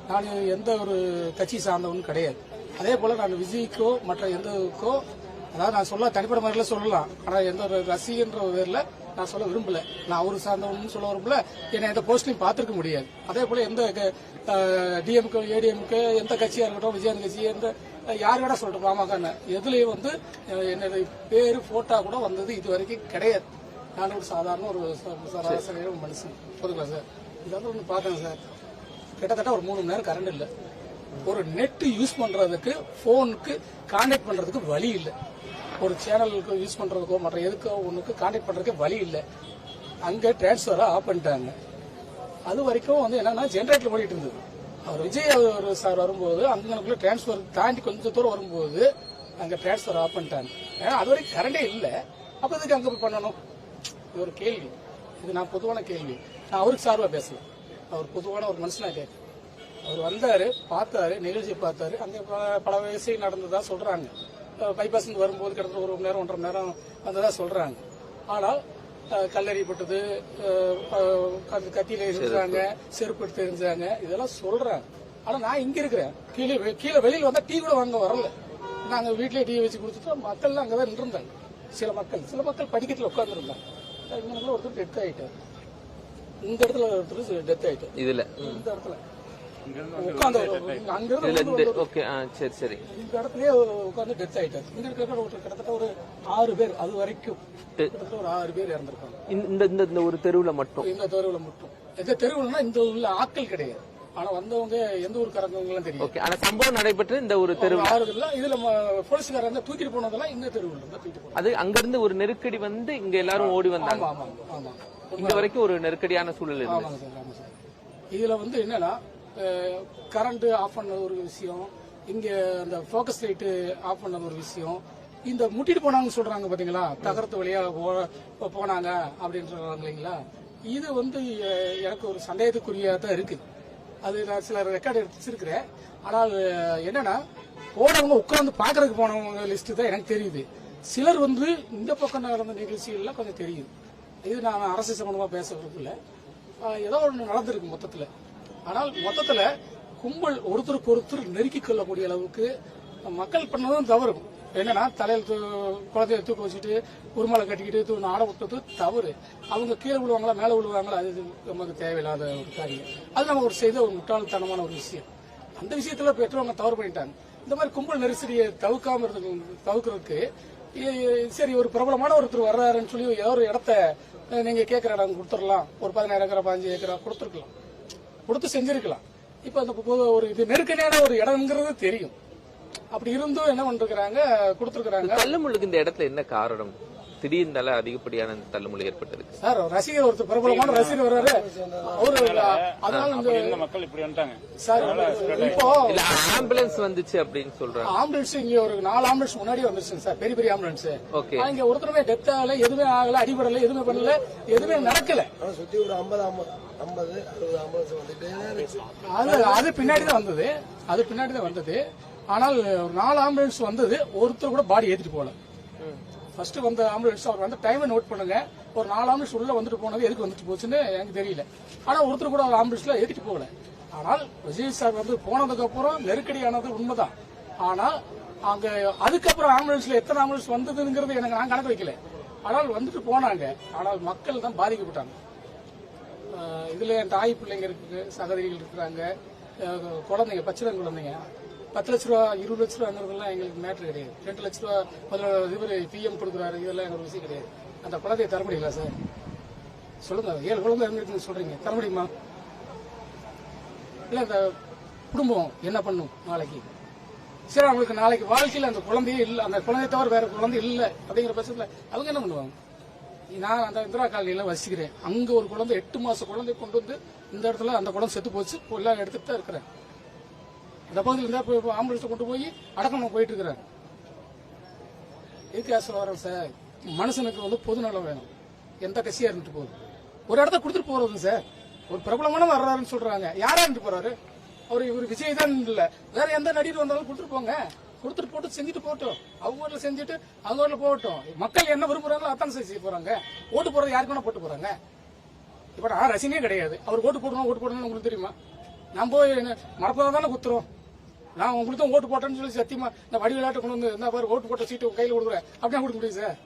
நான் எந்த ஒரு கட்சி சார்ந்தவனும் கிடையாது. அதே போல நான் விஜய்க்கோ மற்ற எந்தக்கோ அதாவது நான் சொல்ல தனிப்பட்ட முறையில சொல்லலாம். ஆனால் எந்த ஒரு ரசிகன்ற பேர்ல நான் சொல்ல விரும்பல. நான் அவரு சார்ந்தவன் சொல்ல விரும்பல. என்னை எந்த போஸ்ட்லையும் பார்த்திருக்க முடியாது. அதே போல எந்த டிஎம்கே ஏடிஎம்கே எந்த கட்சியா இருக்கட்டும், விஜயகாந்த் கட்சி எந்த யார் வேணா சொல்லிட்டு பாமக எதுலயும் வந்து என்னுடைய பேரு போட்டோ கூட வந்தது இது வரைக்கும் கிடையாது. நான் ஒரு சாதாரண ஒரு சராசரி மனுஷன் சொல்லுங்களா சார். இதாவது ஒன்று பார்த்தேன் சார், கிட்டத்தட்ட ஒரு 3 மணி நேரம் கரண்ட் இல்லை. ஒரு நெட் யூஸ் பண்றதுக்கு போனுக்கு கான்டாக்ட் பண்றதுக்கு வழி இல்லை. ஒரு சேனலுக்கு யூஸ் பண்றதுக்கோ மற்ற எதுக்கோ ஒண்ணுக்கு கான்டாக்ட் பண்றதுக்கு வழி இல்லை. அங்க டிரான்ஸ்பரை ஆஃப் பண்ணிட்டாங்க. அது வரைக்கும் வந்து என்னன்னா ஜெனரேட்டர் ஓடிட்டு இருந்தது. அவர் விஜய் சார் வரும்போது அங்கே டிரான்ஸ்பர் தாண்டி கொஞ்சம் தூரம் வரும்போது அங்க டிரான்ஸ்பர் ஆஃப் பண்ணிட்டாங்க. ஏன்னா அது வரைக்கும் கரண்டே இல்லை. அப்ப இதுக்கு அங்க போய் பண்ணணும்? இது ஒரு கேள்வி. இது நான் பொதுவான கேள்வி. நான் அவருக்கு சார்பா பேசல. அவர் பொதுவான ஒரு மனுஷனா கேட்க. அவர் வந்தாரு, பார்த்தாரு, நிகழ்ச்சி பார்த்தாரு. அங்க பல விஷயம் நடந்ததா சொல்றாங்க. பைபாஸ் வரும்போது கிட்டத்தட்ட 1 மணி நேரம் 1.5 மணி நேரம் வந்ததா சொல்றாங்க. ஆனால் கல்லறிப்பட்டது, கத்தியில இருந்தாங்க, செருப்பு எடுத்து எரிஞ்சாங்க, இதெல்லாம் சொல்றாங்க. ஆனா நான் இங்க இருக்கிறேன். கீழே வெளியில வந்தா டீ கூட வாங்க வரல. நாங்க வீட்லயே டீ வச்சு கொடுத்துட்டோம். மக்கள்லாம் அங்கதான் நின்றுருந்தாங்க. சில மக்கள் படிக்கத்துல உட்கார்ந்துருந்தாங்க. இங்க ஒருத்தர் டெத் ஆயிட்டாரு. இந்த இடத்துல ஒருத்தர் டெத் ஆயிட்டாரு. இதுல இந்த இடத்துல உட்கார்ந்து சரி இந்த இடத்துலயே உட்கார்ந்து டெத் ஆயிட்டாரு. இங்க இருக்கிற கிட்டத்தட்ட ஒரு 6 பேர் அது வரைக்கும் கிட்டத்தட்ட ஒரு 6 பேர் இறந்திருக்காங்க. இந்த ஒரு தெருவுல மட்டும். இந்த தெருவுல மட்டும். எந்த தெருவுலன்னா இந்த உள்ள ஆட்கள் கிடையாது. ஆனா வந்தவங்க எந்த ஊருக்காரங்க தெரியும். ஆனா சம்பவம் நடைபெற்று இந்த ஒரு தெரு இதுல போலீஸ்காரங்க தூக்கிட்டு போனதெல்லாம் இந்த தெருவுல தூக்கிட்டு போனாங்க. அது அங்க இருந்து ஒரு நெருக்கடி வந்து இங்க எல்லாரும் ஓடி வந்தாங்க. ஆமா இங்க வரைக்கும் ஒரு நெருக்கடியான சூழல் இருக்கு. இதுல வந்து என்னன்னா கரண்ட் ஆஃப் பண்ணது ஒரு விஷயம், இங்க அந்த போக்கஸ் லைட் ஆஃப் பண்ணது ஒரு விஷயம், இந்த முட்டிட்டு போனாங்கன்னு சொல்றாங்க பாத்தீங்களா, தகரத்து வழியா போனாங்க அப்படின்னு சொல்றாங்க இல்லைங்களா. இது வந்து எனக்கு ஒரு சந்தேகத்துக்குரியா தான் இருக்கு. அது நான் சில ரெக்கார்டு எடுத்து வச்சிருக்கிறேன். ஆனால் என்னன்னா போனவங்க உட்கார்ந்து பாக்குறதுக்கு போனவங்க லிஸ்ட் தான் எனக்கு தெரியுது. சிலர் வந்து இந்த பக்கம் நடந்த நிகழ்ச்சிகள்லாம் கொஞ்சம் தெரியுது. இது நான் அரசு சம்பந்தமா பேச விரும்பல. ஏதோ ஒன்று நடந்திருக்கு மொத்தத்துல. ஆனால் மொத்தத்துல கும்பல் ஒருத்தருக்கு ஒருத்தர் நெருக்கி கொள்ளக்கூடிய அளவுக்கு மக்கள் பண்ணதும் தவறு. என்னன்னா தலையில குழந்தைய தூக்க வச்சுட்டு உருமாலை கட்டிக்கிட்டு ஆட விட்டது தவறு. அவங்க கீழே விழுவாங்களா மேல விழுவாங்களா, அது நமக்கு தேவையில்லாத ஒரு காரியம். அது நம்ம ஒரு செய்த ஒரு முட்டாள்தனமான ஒரு விஷயம். அந்த விஷயத்துல பெற்றவங்க தவறு பண்ணிட்டாங்க. இந்த மாதிரி கும்பல் நெரிசலியை தவிர்க்கிறதுக்கு சரி ஒரு பிரபலமான ஒருத்தர் வர்றாருன்னு சொல்லி ஏதோ ஒரு இடத்த நீங்க கேட்கிற இடம் கொடுத்துடலாம், ஒரு 14 ஏக்கரா 15 ஏக்கரா கொடுத்துருக்கலாம், கொடுத்து செஞ்சிருக்கலாம். இப்ப அந்த ஒரு இது நெருக்கடியான ஒரு இடம்ங்கிறது தெரியும். அப்படி இருந்தும் என்ன பண்ணிருக்காங்க, கொடுத்துருக்காங்க. தள்ளுமுள்ளுக்கு இந்த இடத்துல என்ன காரணம்? திடீர்னு அதிகப்படியான தள்ளுமுள்ளு ஏற்பட்டது சார். ரசிகர் ஒருத்தர் பிரபலமான ரசிகர் வர்றாரு, அவரு அதனால மக்கள் இப்படி வந்துட்டாங்க சார். இப்போ ஆம்புலன்ஸ் வந்துச்சு அப்படின்னு சொல்றாங்க. ஆம்புலன்ஸ் இங்க ஒரு 4 ஆம்புலன்ஸ் முன்னாடி வந்துருச்சு சார், பெரிய பெரிய ஆம்புலன்ஸ். இங்க ஒருத்தருமே டெத் ஆகல, எதுவுமே ஆகல, அடிபடல, எதுவுமே பண்ணல, எதுவுமே நடக்கல. சுத்தி ஒரு 50 அது பின்னாடி தான் வந்தது. ஆனால் ஒரு 4 ஆம்புலன்ஸ் வந்தது, ஒருத்தர் கூட பாடி ஏத்திட்டு போல. ஃபர்ஸ்ட் வந்த ஆம்புலன்ஸ் அவர் வந்து டைமை நோட் பண்ணுங்க. ஒரு 4 ஆம்புலன்ஸ் உள்ள வந்துட்டு போனது எதுக்கு வந்துட்டு போச்சுன்னு எனக்கு தெரியல. ஆனா ஒருத்தர் கூட ஆம்புலன்ஸ்ல ஏத்திட்டு போகல. ஆனால் விஜய் சார் வந்து போனதுக்கு அப்புறம் நெருக்கடியானது உண்மைதான். ஆனால் அங்க அதுக்கப்புறம் ஆம்புலன்ஸ்ல எத்தனை ஆம்புலன்ஸ் வந்ததுங்கிறது எனக்கு நான் கணக்கு வைக்கல. ஆனால் வந்துட்டு போனாங்க. ஆனால் மக்கள் தான் பாதிக்கப்பட்டாங்க. இதுல என் தாய் பிள்ளைங்க இருக்கு, சகோதரிகள் இருக்கிறாங்க, குழந்தைங்க, பச்சிளம் குழந்தைங்க. 10 லட்ச ரூபா 20 லட்ச ரூபாங்கிறதுலாம் எங்களுக்கு மேட்ரு கிடையாது. 2 லட்ச ரூபா இவர் பிஎம் கொடுக்குறாரு, இதெல்லாம் எங்களுக்கு விஷயம் கிடையாது. அந்த குழந்தைய தர முடியல சார்? சொல்லுங்க. 7 குழந்தை இருந்து சொல்றீங்க, தர முடியுமா? இல்ல இந்த குடும்பம் என்ன பண்ணும் நாளைக்கு? சரி, அவங்களுக்கு நாளைக்கு வாழ்க்கையில் அந்த குழந்தையே இல்லை, அந்த குழந்தைய தவிர வேற குழந்தை இல்லை அப்படிங்கிற பட்சத்தில் அவங்க என்ன பண்ணுவாங்க? நான் அந்த இந்திரா காலனியில வசிக்கிறேன். அங்க ஒரு குழந்தை 8 மாச குழந்தை கொண்டு வந்து இந்த இடத்துல அந்த குழந்தை செத்து போச்சு, எல்லாம் எடுத்துட்டு தான் இருக்கிறேன். இந்த பகுதியில் இருந்தா ஆம்புலன்ஸ் கொண்டு போய் அடக்கம் போயிட்டு இருக்கிறேன். எதுக்கு சொல்ல வரேன் சார், மனுஷனுக்கு வந்து பொது நலம் வேணும். எந்த கட்சியா இருந்துட்டு போகுது, ஒரு இடத்த கொடுத்துட்டு போறது சார். ஒரு பிரபலமான வர்றாருன்னு சொல்றாங்க, யாரா இருந்து போறாரு? இவர் விஜய் தான் இல்ல, வேற எந்த நடிகர் வந்தாலும் கொடுத்துட்டு போங்க, கொடுத்துட்டு போட்டு செஞ்சுட்டு போட்டோம். அவங்க ஊர்ல செஞ்சுட்டு அவங்க ஊர்ல போகட்டும். மக்கள் என்ன விரும்புறாங்களோ அத்தான் செய்ய போறாங்க. ஓட்டு போறது யாருக்கு வேணா போட்டு போறாங்க. இப்ப நான் ரசிகனே கிடையாது, அவர் ஓட்டு போடணும் உங்களுக்கு தெரியுமா? நான் போய் மரப்பதான் தானே குத்துறோம். நான் உங்களுக்கு தான் ஓட்டு போட்டேன்னு சொல்லி சத்தியமா இந்த வடிவிலாட்ட கொண்டு வந்து என்ன பாரு ஓட்டு போட்ட சீட்டு கையில் கொடுக்குறேன் அப்படின்னா கொடுக்க முடியும் சார்.